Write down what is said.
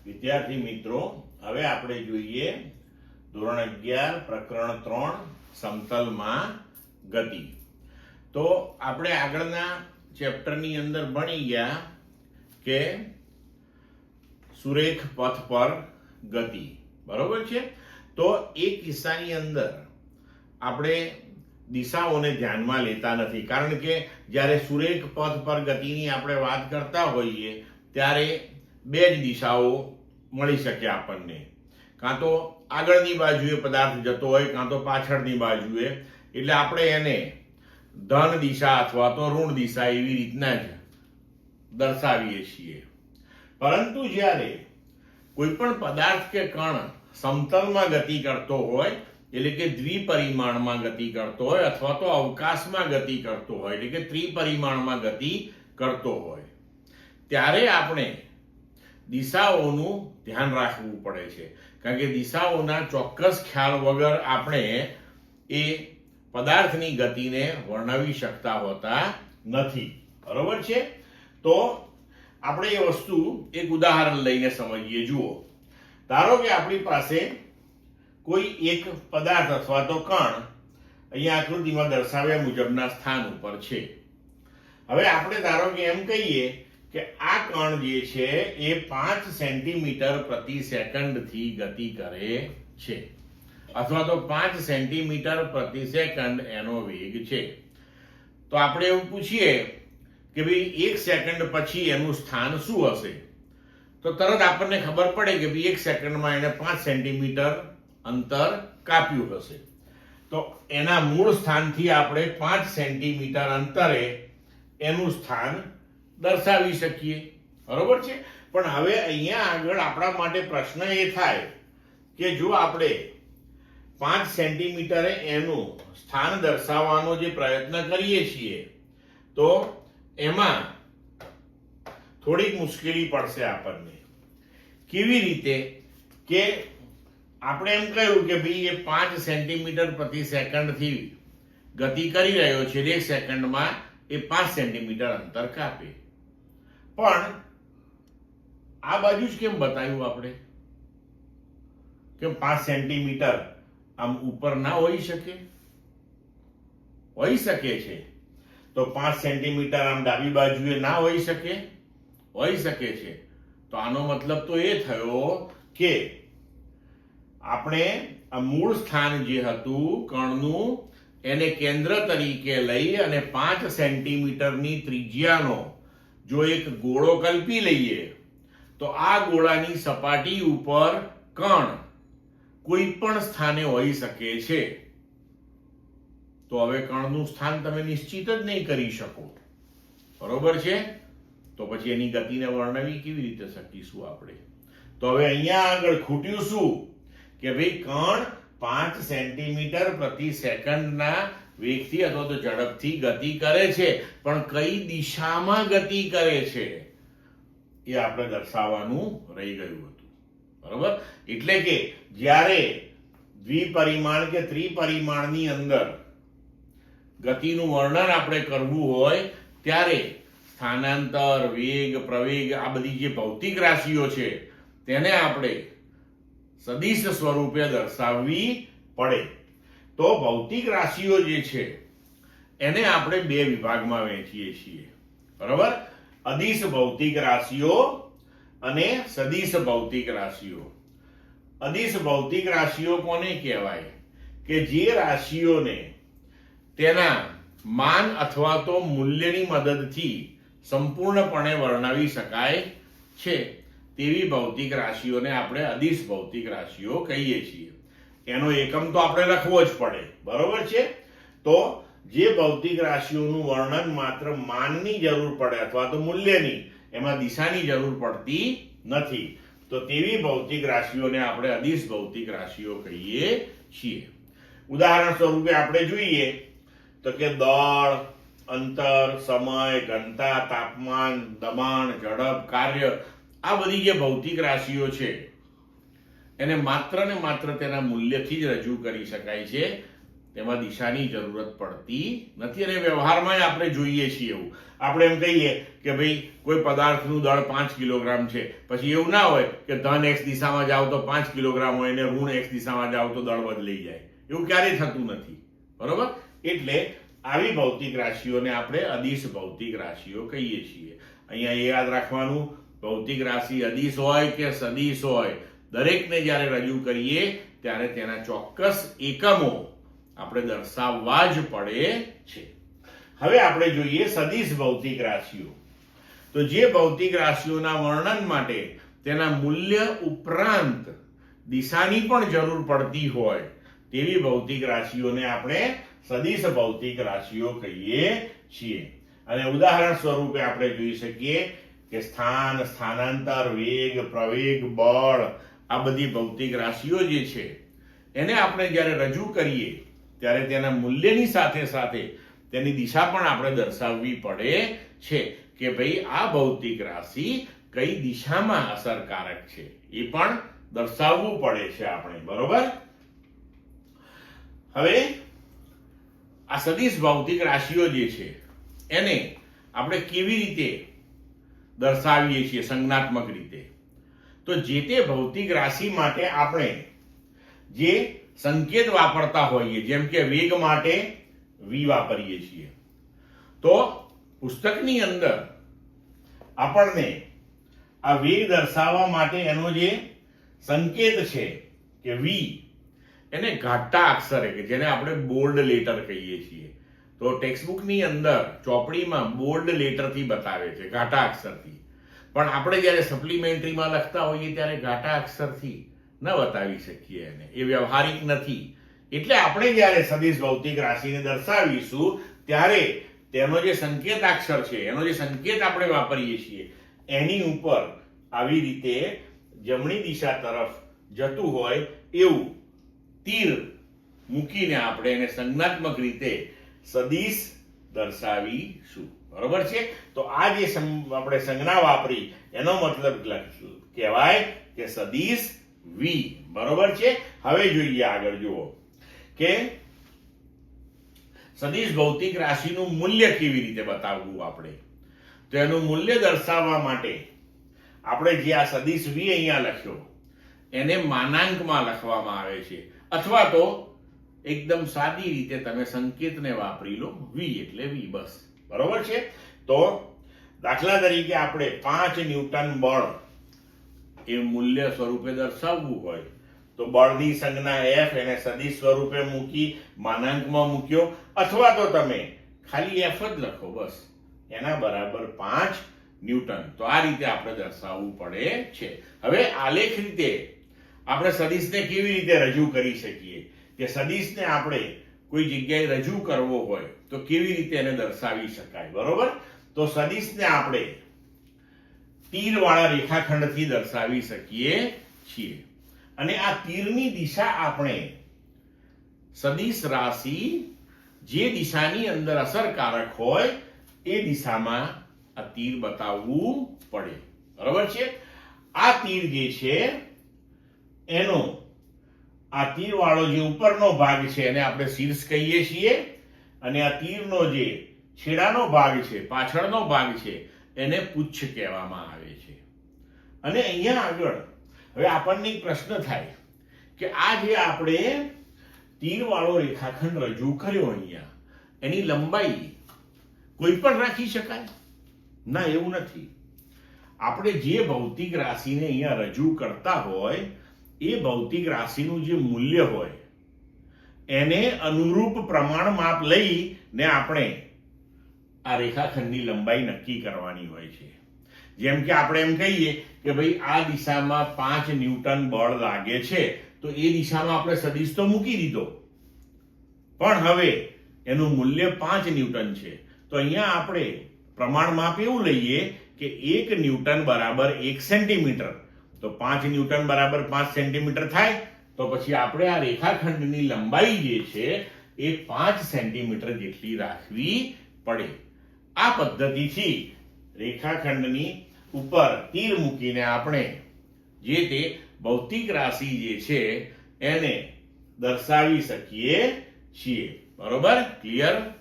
વિદ્યાર્થી મિત્રો, હવે આપણે જોઈએ ધોરણ 11 પ્રકરણ 3 સમતલમાં ગતિ. તો આપણે આગળના ચેપ્ટરની અંદર ભણી ગયા કે સુરેખ પથ પર ગતિ, બરોબર છે. તો એ કિસ્સાની અંદર આપણે દિશાઓને ધ્યાનમાં લેતા નથી, કારણ કે જ્યારે સુરેખ પથ પર ગતિની આપણે વાત કરતા હોઈએ ત્યારે બે જ દિશાઓ મળી શકે આપણને. કાં તો આગળની બાજુએ પદાર્થ જતો હોય, કાં તો પાછળની બાજુએ. એટલે આપણે એને ધન દિશા અથવા તો ઋણ દિશા એવી રીતના જ દર્શાવીએ છીએ. પરંતુ જ્યારે કોઈ પણ પદાર્થ કે કણ સમતલમાં ગતિ કરતો હોય, એટલે કે દ્વિપરિમાણમાં ગતિ કરતો હોય, અથવા તો અવકાશમાં ગતિ કરતો હોય, એટલે કે ત્રિપરિમાણમાં ગતિ કરતો હોય, ત્યારે આપણે દિશાઓનું ધ્યાન રાખવું પડે છે. કારણ કે દિશાઓના ચોક્કસ ખ્યાલ વગર આપણે એ પદાર્થની ગતિને વર્ણવી શકતા હોતા નથી, બરોબર છે. તો આપણે એ વસ્તુ એક ઉદાહરણ લઈને સમજીએ. જુઓ, ધારો કે આપણી પાસે કોઈ એક પદાર્થ અથવા તો કણ અહીંયા આકૃતિમાં દર્શાવ્યા મુજબના સ્થાન ઉપર છે. હવે આપણે ધારો કે એમ કહીએ કે આ કણ જે છે એ 5 સેન્ટીમીટર પ્રતિ સેકન્ડથી ગતિ કરે છે, અથવા તો 5 સેન્ટીમીટર પ્રતિ સેકન્ડ એનો વેગ છે. તો આપણે એવું પૂછીએ કે ભાઈ 1 સેકન્ડ પછી એનું સ્થાન શું હશે? તો તરત આપણને ખબર પડે કે ભાઈ 1 સેકન્ડમાં એને 5 સેન્ટીમીટર અંતર કાપ્યું હશે. તો એના મૂળ સ્થાનથી આપણે 5 સેન્ટીમીટર અંતરે એનું સ્થાન દર્શાવી શકીએ, બરોબર છે. પણ હવે અહીંયા આગળ આપણા માટે પ્રશ્ન એ થાય કે જો આપણે 5 સેન્ટીમીટરે એનું સ્થાન દર્શાવવાનો જે પ્રયત્ન કરીએ છીએ તો એમાં થોડીક મુશ્કેલી પડશે આપણને. કેવી રીતે? કે આપણે એમ કહ્યું કે ભાઈ એ 5 સેન્ટીમીટર પ્રતિ સેકન્ડથી ગતિ કરી રહ્યો છે, 1 સેકન્ડમાં એ 5 સેન્ટીમીટર અંતર કાપે. પણ આ બાજુ જ કેમ બતાવ્યું આપણે કે 5 સેન્ટીમીટર આમ ઉપર ના હોઈ શકે? હોઈ શકે છે. તો 5 સેન્ટીમીટર આમ ડાબી બાજુએ ના હોઈ શકે? હોઈ શકે છે. તો આનો મતલબ તો એ થયો કે આપણે આ મૂળ સ્થાન જે હતું કણનું એને કેન્દ્ર તરીકે લઈ અને 5 સેન્ટીમીટરની ત્રિજ્યાનો જો એક ગોળો કલ્પી લઈએ તો આ ગોળાની સપાટી ઉપર કણ કોઈ પણ સ્થાને હોઈ શકે છે. તો હવે કણનું સ્થાન તમે નિશ્ચિત જ નહીં કરી શકો, બરોબર છે. તો પછી એની ગતિને વર્ણવી કેવી રીતે શકીશું આપણે? તો હવે અહીંયા આગળ ખૂટ્યું શું કે ભાઈ કણ 5 સેન્ટીમીટર પ્રતિ સેકન્ડના વેગથી અથવા તો ઝડપથી ગતિ કરે છે, પણ કઈ દિશામાં ગતિ કરે છે એ આપણે દર્શાવવાનું રહી ગયું હતું, બરોબર. એટલે કે જ્યારે દ્વિપરિમાણ કે ત્રિપરિમાણની અંદર ગતિનું વર્ણન આપણે કરવું હોય ત્યારે સ્થાનાંતર, વેગ, પ્રવેગ, આ બધી જે ભૌતિક રાશિઓ છે તેને આપણે સદિશ સ્વરૂપે દર્શાવવી પડે. તો ભૌતિક રાશિઓ જે છે એને આપણે બે વિભાગમાં વહેંચીએ છીએ, બરોબર. અદિશ ભૌતિક રાશિઓ અને સદિશ ભૌતિક રાશિઓ. અદિશ ભૌતિક રાશિઓ કોને કહેવાય? કે જે રાશિઓને તેના માન અથવા તો મૂલ્યની મદદથી સંપૂર્ણપણે વર્ણવી શકાય છે તેવી ભૌતિક રાશિઓને આપણે અદિશ ભૌતિક રાશિઓ કહીએ છીએ. એનો એકમ તો આપણે લખવો જ પડે, બરોબર છે. તો જે ભૌતિક રાશિઓનું વર્ણન માત્ર માનની જરૂર પડે અથવા તો મૂલ્યની, એમાં દિશાની જરૂર પડતી નથી, તો તેવી ભૌતિક રાશિઓને આપણે અદિશ ભૌતિક રાશિઓ કહીએ છીએ. ઉદાહરણ સ્વરૂપે આપણે જોઈએ તો કે દળ, અંતર, સમય, ઘનતા, તાપમાન, દબાણ, ઝડપ, કાર્ય, આ બધી જે ભૌતિક રાશિઓ છે એને માત્ર ને માત્ર તેના મૂલ્યથી જ રજૂ કરી શકાય છે, તેમાં દિશાની જરૂરત પડતી નથી. અને વ્યવહારમાં આપણે જોઈએ છીએ એવું. આપણે એમ કહીએ કે ભાઈ કોઈ પદાર્થનું દળ 5 કિલોગ્રામ છે, પછી એવું ના હોય કે ધન x દિશામાં જાવ તો 5 કિલોગ્રામ હોય ને ઋણ x દિશામાં જાવ તો દળ બદલાઈ જાય. એવું ક્યારેય થતું નથી, બરોબર? એટલે આવી ભૌતિક રાશિઓને આપણે અદિશ ભૌતિક રાશિઓ કહીએ છીએ. અહીંયા એ યાદ રાખવાનું, ભૌતિક રાશિ અદિશ હોય કે સદિશ હોય, દરેકને જ્યારે રજૂ કરીએ ત્યારે તેના ચોક્કસ એકમો આપણે દર્શાવવા જ પડે છે. હવે આપણે જોઈએ સદિશ ભૌતિક રાશિઓ. તો જે ભૌતિક રાશિઓના વર્ણન માટે તેના મૂલ્ય ઉપરાંત દિશાની પણ જરૂર પડતી હોય તેવી ભૌતિક રાશિઓને આપણે સદિશ ભૌતિક રાશિઓ કહીએ છીએ. અને ઉદાહરણ સ્વરૂપે આપણે જોઈ શકીએ કે સ્થાન, સ્થાનાંતર, વેગ, પ્રવેગ, બળ, આ બધી ભૌતિક રાશિઓ જે છે એને આપણે જ્યારે રજૂ કરીએ ત્યારે તેના મૂલ્યની સાથે સાથે તેની દિશા પણ આપણે દર્શાવવી પડે છે કે ભાઈ આ ભૌતિક રાશિ કઈ દિશામાં અસરકારક છે એ પણ દર્શાવવું પડે છે આપણે, બરોબર? હવે આ સદિશ ભૌતિક રાશિઓ જે છે એને આપણે કેવી રીતે દર્શાવીએ છીએ સંજ્ઞાત્મક રીતે? તો જે તે ભૌતિક રાશિ માટે આપણે જે સંકેત વાપરતા હોઈએ, જેમ કે વેગ માટે v વાપરીએ છીએ, તો પુસ્તકની અંદર આપણને આ વેગ દર્શાવવા માટે એનો જે સંકેત છે કે v, એને ઘાટા અક્ષરે, કે જેને આપણે બોલ્ડ લેટર કહીએ છીએ, તો ટેક્સ્ટબુકની અંદર ચોપડીમાં બોલ્ડ લેટરથી બતાવે છે, ઘાટા અક્ષરથી. પણ આપણે જ્યારે સપ્લિમેન્ટરીમાં લખતા હોઈએ ત્યારે ઘાટા અક્ષરથી ન બતાવી શકીએ એને, એ વ્યવહારિક નથી. એટલે આપણે જ્યારે સદિશ ભૌતિક રાશિને દર્શાવીશું ત્યારે તેનો જે સંકેતાક્ષર છે, એનો જે સંકેત આપણે વાપરીએ છીએ એની ઉપર આવી રીતે જમણી દિશા તરફ જતું હોય એવું તીર મૂકીને આપણે એને સંજ્ઞાત્મક રીતે સદિશ દર્શાવીશું, બરોબર છે? તો આ જે આપણે સંજ્ઞા વાપરી એનો મતલબ કહેવાય કે સદિશ v, બરોબર છે? હવે જોઈએ આગળ, જુઓ કે સદિશ ભૌતિક રાશિનું મૂલ્ય કેવી રીતે બતાવવું આપણે. તો એનું મૂલ્ય દર્શાવવા માટે આપણે જે આ સદિશ v અહીંયા લખ્યો એને માનાંકમાં લખવામાં આવે છે, અથવા તો એકદમ સાદી રીતે તમે સંકેતને વાપરી લો, v એટલે v, બસ, બરોબર છે? તો દાખલા તરીકે આપણે 5 ન્યૂટન બળ એ મૂલ્ય સ્વરૂપે દર્શાવવું હોય તો બળની સંજ્ઞા f એને સદિશ સ્વરૂપે મૂકી માનાંકમાં મૂક્યો, અથવા તો તમે ખાલી f જ લખો, બસ, એના બરાબર 5 ન્યૂટન. તો આ રીતે આપણે દર્શાવવું પડે છે. હવે આલેખ રીતે આપણે સદિશને કેવી રીતે રજૂ કરી શકીએ કે સદિશને આપણે કોઈ જગ્યાએ રજૂ કરવો હોય તો કેવી રીતે એને દર્શાવી શકાય, બરોબર? તો સદિશને આપણે તીરવાળા રેખાખંડથી દર્શાવી શકીએ છીએ. અને આ તીરની દિશા આપણે સદિશ રાશિ જે દિશાની અંદર અસરકારક હોય એ દિશામાં આ તીર બતાવવું પડે, બરોબર છે? આ તીર જે છે એનો આ તીર વાળો જે ઉપરનો ભાગ છે એને આપણે શીર્ષ કહીએ છીએ, અને આ તીરનો જે છેડાનો ભાગ છે, પાછળનો ભાગ છે, એને પુચ્છ કહેવામાં આવે છે. અને અહીંયા આગળ હવે આપણને એક પ્રશ્ન થાય કે આ જે આપણે તીર વાળો રેખાખંડ રજૂ કર્યો અહીંયા, એની લંબાઈ કોઈ પણ રાખી શકાય? ના, એવું નથી. આપણે જે ભૌતિક રાશિને અહીંયા રજૂ કરતા હોય એ ભૌતિક રાશિનું જે મૂલ્ય હોય એને અનુરૂપ પ્રમાણ માપ લઈને આપણે આ રેખાખંડની લંબાઈ નક્કી કરવાની હોય છે. જેમ કે આપણે એમ કહીએ કે ભાઈ આ દિશામાં 5 ન્યૂટન બળ લાગે છે, તો એ દિશામાં આપણે સદિશ તો મૂકી દીધો, પણ હવે એનું મૂલ્ય 5 ન્યૂટન છે. તો અહીંયા આપણે પ્રમાણ માપ એવું લઈએ કે 1 ન્યૂટન બરાબર 1 સેન્ટીમીટર. તો 5 ન્યૂટન બરાબર 5 સેન્ટીમીટર થાય, તો પછી આપણે આ રેખાખંડની લંબાઈ જે છે એ 5 સેન્ટીમીટર જેટલી રાખવી પડે. આ પદ્ધતિથી રેખાખંડની ઉપર તીર મૂકીને આપણે જે તે ભૌતિક રાશિ જે છે એને દર્શાવી શકીએ છીએ. બરોબર? ક્લિયર?